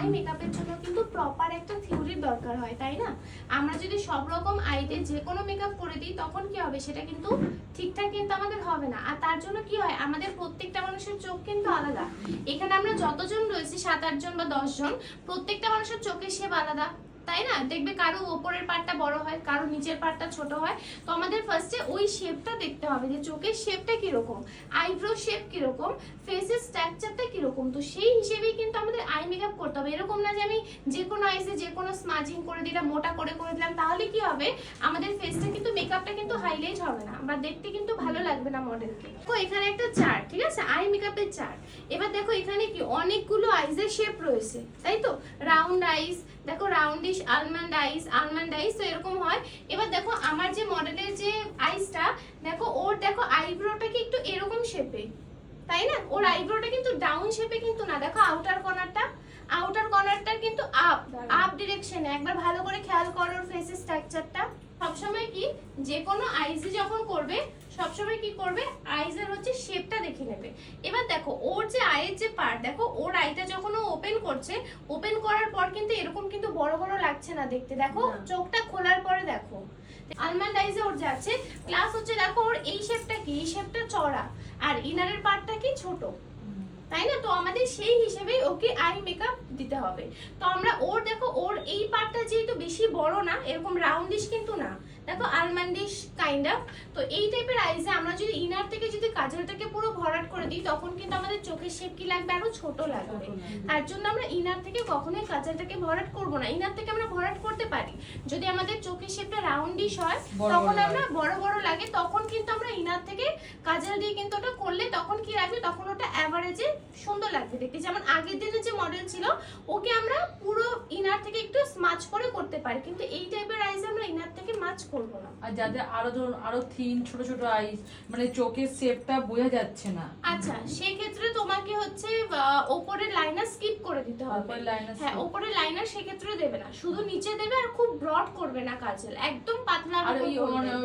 I মেকআপের জন্য কিন্তু প্রপার একটা থিওরির দরকার হয়, তাই না? আমরা যদি সব রকম আইতে যে কোনো মেকআপ করে দিই তখন কি হবে, সেটা কিন্তু ঠিকঠাক কিন্তু আমাদের হবে না। আর তার জন্য কি হয়, আমাদের প্রত্যেকটা মানুষের চোখ কিন্তু আলাদা। এখানে আমরা যতজন রয়েছি 7-8 জন বা 10 জন, প্রত্যেকটা মানুষের চোখের শেপ আলাদা, তাই না? দেখবে কারো উপরের পার্টটা বড় হয়, কারো নিচের পার্টটা ছোট হয়। তো আমাদের ফার্স্টে ওই শেপটা দেখতে হবে যে চোখের শেপটা কিরকম, আইব্রো শেপ কিরকম, ফেসের স্ট্রাকচারটা কিরকম। তো সেই হিসেবেই কিন্তু আমাদের আই মেকআপ করতে হবে। এরকম না যে আমি যে কোনো আইসে যে কোনো স্মাজিং করে দিলাম, মোটা করে দিলাম, তাহলে কি হবে, আমাদের ফেসটা কিন্তু মেকআপটা কিন্তু হাইলাইট হবে না বা দেখতে কিন্তু ভালো লাগবে না মডেলকে। তো এখানে একটা চার্ট, ঠিক আছে, আই মেকআপের চার্ট। এবার দেখো এখানে কি অনেকগুলো আইসের শেপ রয়েছে, তাই তো? রাউন্ড আইস, দেখো রাউন্ডিশ, আলমন্ড আইস, তো এরকম হয়। এবার দেখো আমার যে মডেলের যে আইসটা, দেখো ওর দেখো আইব্রোটা কি একটু এরকম শেপে, তাই না? ওর আইব্রোটা কিন্তু ডাউন শেপে কিন্তু না, দেখো আউটার কর্নারটা কিন্তু আপ ডিরেকশনে। একবার ভালো করে খেয়াল করো ওর ফেসের স্ট্রাকচারটা। সবসময় কি যে কোনো আইসি যখন করবে সবসময় কি করবে, আইজের হচ্ছে শেপটা দেখে নেবে। এবার দেখো ওর যে আইয়ের যে পার্ট, দেখো ওর আইটা যখন ও ওপেন করছে, ওপেন করার পর কিন্তু এরকম কিন্তু বড় বড় লাগছে না দেখতে, দেখো চোখটা খোলার পরে দেখো আলমন্ড আইজে ওর যাচ্ছে। প্লাস হচ্ছে দেখো ওর এই শেপটা কি, এই শেপটা চড়া, আর ইনারের পার্টটা কি ছোট, তাই না? তো আমাদের সেই হিসেবেই ওকে আই মেকআপ দিতে হবে। তো আমরা ওর দেখো ওর এই পার্টটা যেহেতু বেশি বড় না, এরকম রাউন্ডিশ কিন্তু না, দেখো আলমন্ডিশ কাইন্ড অফ। তো এই টাইপের আইসে আমরা যদি ইনার থেকে যদি কাজলটাকে পুরো ভরাট করে দিই, তখন কিন্তু আমাদের চোখের শেপ কি লাগবে, আরো ছোট লাগবে। তার জন্য আমরা ইনার থেকে কখনোই কাজলটাকে ভরাট করব না। ইনার থেকে আমরা ভরাট করতে পারি যদি আমাদের চোখের শেপটা রাউন্ডিশ হয়, তখন আমরা বড় বড় লাগে, তখন কিন্তু আমরা ইনার থেকে কাজল দিয়ে কিন্তু ওটা করলে তখন কি লাগবে, তখন ওটা অ্যাভারেজে সুন্দর লাগবে দেখতে। যেমন আগের দিনে যে মডেল ছিল, ওকে আমরা পুরো ইনার থেকে একটু স্মাচ করে করতে পারি, কিন্তু এই টাইপের আইস আমরা ইনার থেকে মাচ করব না। আর যাদের আরো ধরুন আরো থিন ছোট ছোট আইস, মানে চোখের শেপটা বোঝা যাচ্ছে না, আচ্ছা সেই ক্ষেত্রে তোমাকে হচ্ছে উপরের লাইনার স্কিপ করে দিতে হবে। হ্যাঁ, উপরের লাইনার সেই ক্ষেত্রে দেবে না, শুধু নিচে দেবে, আর খুব ব্রড করবে না কাজল, একদম পাতলা। আর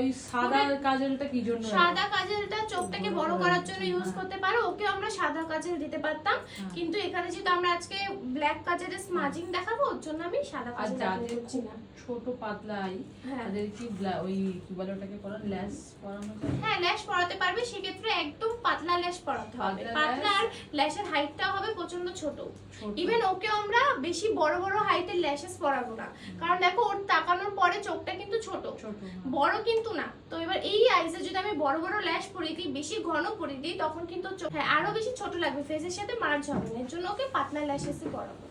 ওই সাদা কাজলটা কি জন্য? সাদা কাজলটা চোখটাকে বড় করার জন্য ইউজ করতে পারো। ওকে আমরা সাদা কাজল দিতে পারতাম, কিন্তু এখানে যেহেতু আমরা আজকে ব্ল্যাক কাজলের স্মাজিং দেখাবো, ওর জন্য আমি সাদা কাজল দিচ্ছি না। ছোট পাতলা আই, তাদের কি ওই কি বলে ওটাকে করা, ল্যাশ পরানো যায়? হ্যাঁ, ল্যাশ পরাতে পারবে, সেক্ষেত্রে একদম পাতলা ল্যাশ পরাতে হবে। পাতলা, আর ল্যাশের হাইটটা হবে প্রচন্ড ছোট। ইভেন ওকে আমরা বেশি বড় বড় হাইটের ল্যাশেস পরাবো না, কারণ দেখো ওর তাকানোর পরে চোখটা কিন্তু ছোট, বড় কিন্তু না। তো এবার এই আইসে যদি আমি বড় বড় ল্যাশ পরিয়ে দিই, বেশি ঘন পরিয়ে দিই, তখন কিন্তু আরো বেশি ছোট লাগবে, ফেসের সাথে মার্জ হবে না। এর জন্য ওকে পাতলা ল্যাশেসই পরাবো।